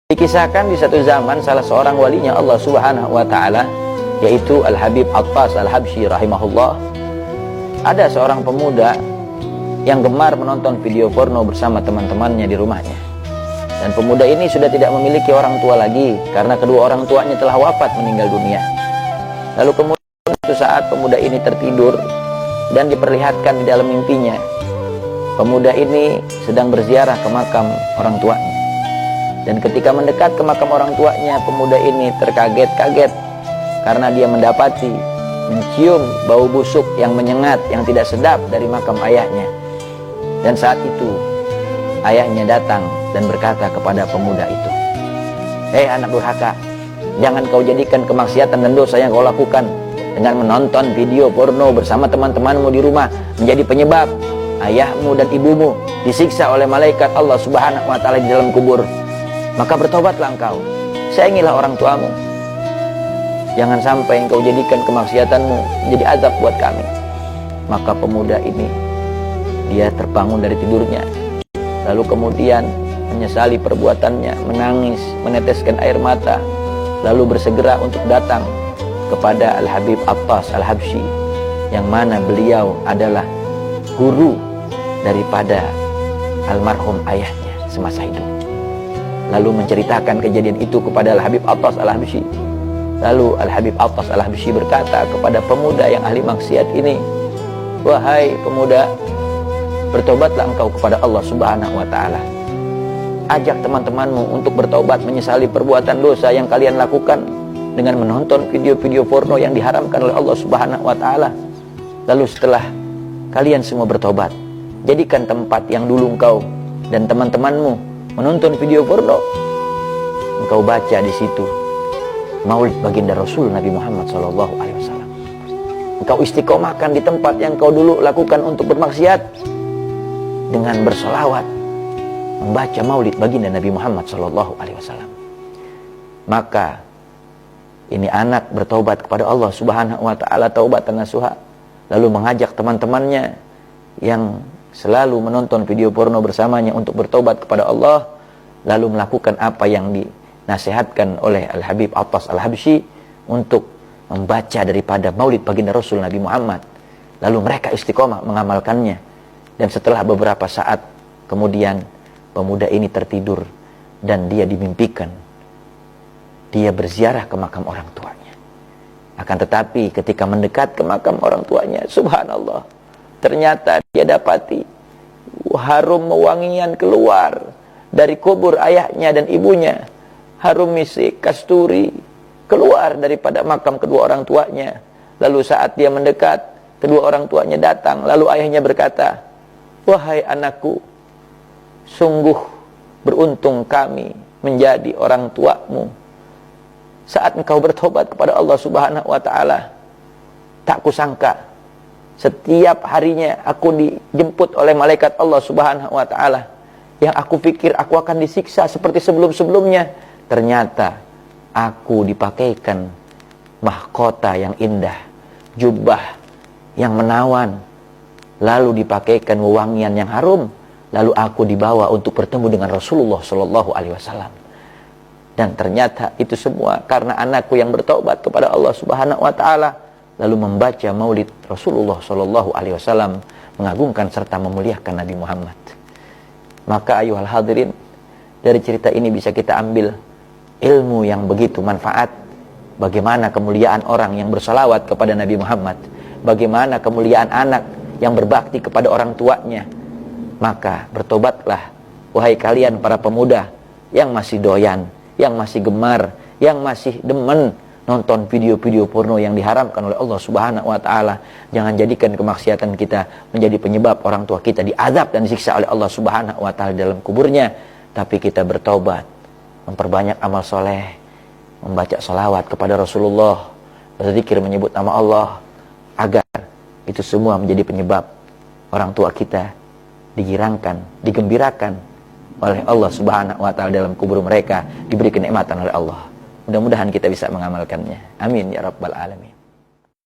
Dikisahkan di satu zaman salah seorang walinya Allah Subhanahu wa taala, yaitu Al-Habib Attas Al-Habsyi rahimahullah. Ada seorang pemuda yang gemar menonton video porno bersama teman-temannya di rumahnya. Dan pemuda ini sudah tidak memiliki orang tua lagi karena kedua orang tuanya telah wafat meninggal dunia. Lalu kemudian suatu saat pemuda ini tertidur dan diperlihatkan di dalam mimpinya pemuda ini sedang berziarah ke makam orang tuanya. Dan ketika mendekat ke makam orang tuanya, pemuda ini terkaget-kaget karena dia mendapati mencium bau busuk yang menyengat, yang tidak sedap dari makam ayahnya. Dan saat itu ayahnya datang dan berkata kepada pemuda itu, "Hei anak durhaka, jangan kau jadikan kemaksiatan dan dosa yang kau lakukan dengan menonton video porno bersama teman-temanmu di rumah menjadi penyebab ayahmu dan ibumu disiksa oleh malaikat Allah Subhanahu wa taala di dalam kubur. Maka bertobatlah engkau, sayangilah orang tuamu. Jangan sampai engkau jadikan kemaksiatanmu menjadi azab buat kami." Maka pemuda ini, dia terbangun dari tidurnya, lalu kemudian menyesali perbuatannya, menangis, meneteskan air mata, lalu bersegera untuk datang kepada Al-Habib Attas Al-Habsyi, yang mana beliau adalah guru daripada almarhum ayahnya semasa hidup. Lalu menceritakan kejadian itu kepada Al-Habib Attas Al-Habsyi. Lalu Al-Habib Attas Al-Habsyi berkata kepada pemuda yang ahli maksiat ini, "Wahai pemuda, bertobatlah engkau kepada Allah Subhanahu wa taala. Ajak teman-temanmu untuk bertobat menyesali perbuatan dosa yang kalian lakukan dengan menonton video-video porno yang diharamkan oleh Allah Subhanahu wa taala. Lalu setelah kalian semua bertobat, jadikan tempat yang dulu engkau dan teman-temanmu menonton video porno, engkau baca di situ Maulid baginda Rasul Nabi Muhammad SAW. Engkau istiqomahkan di tempat yang kau dulu lakukan untuk bermaksiat dengan bersolawat, membaca Maulid baginda Nabi Muhammad SAW. Maka ini anak bertaubat kepada Allah Subhanahu wa taala taubatan nasuha, lalu mengajak teman-temannya yang selalu menonton video porno bersamanya untuk bertobat kepada Allah, lalu melakukan apa yang dinasihatkan oleh Al-Habib Attas Al-Habsyi untuk membaca daripada Maulid baginda Rasul Nabi Muhammad. Lalu mereka istiqomah mengamalkannya. Dan setelah beberapa saat kemudian pemuda ini tertidur dan dia dimimpikan dia berziarah ke makam orang tuanya. Akan tetapi ketika mendekat ke makam orang tuanya, subhanallah, ternyata dia dapati harum mewangian keluar dari kubur ayahnya dan ibunya. Harum misik, kasturi keluar daripada makam kedua orang tuanya. Lalu saat dia mendekat, kedua orang tuanya datang. Lalu ayahnya berkata, "Wahai anakku, sungguh beruntung kami menjadi orang tuamu. Saat engkau bertobat kepada Allah Subhanahu wa taala, tak kusangka setiap harinya aku dijemput oleh malaikat Allah Subhanahu wa taala. Yang aku pikir aku akan disiksa seperti sebelum-sebelumnya, ternyata aku dipakaikan mahkota yang indah, jubah yang menawan, lalu dipakaikan wewangian yang harum, lalu aku dibawa untuk bertemu dengan Rasulullah sallallahu alaihi wasallam. Dan ternyata itu semua karena anakku yang bertobat kepada Allah Subhanahu wa taala, lalu membaca Maulid Rasulullah sallallahu alaihi wasallam, mengagungkan serta memuliakan Nabi Muhammad." Maka ayuhal hadirin, dari cerita ini bisa kita ambil ilmu yang begitu manfaat. Bagaimana kemuliaan orang yang bersalawat kepada Nabi Muhammad, bagaimana kemuliaan anak yang berbakti kepada orang tuanya. Maka bertobatlah wahai kalian para pemuda yang masih doyan, yang masih gemar, yang masih demen nonton video-video porno yang diharamkan oleh Allah Subhanahu wa taala. Jangan jadikan kemaksiatan kita menjadi penyebab orang tua kita diazab dan disiksa oleh Allah Subhanahu wa taala dalam kuburnya. Tapi kita bertaubat, memperbanyak amal soleh, membaca salawat kepada Rasulullah, berzikir menyebut nama Allah, agar itu semua menjadi penyebab orang tua kita digirangkan, digembirakan oleh Allah Subhanahu wa taala dalam kubur mereka, diberi kenikmatan oleh Allah. Mudah-mudahan kita bisa mengamalkannya. Amin ya rabbal alamin.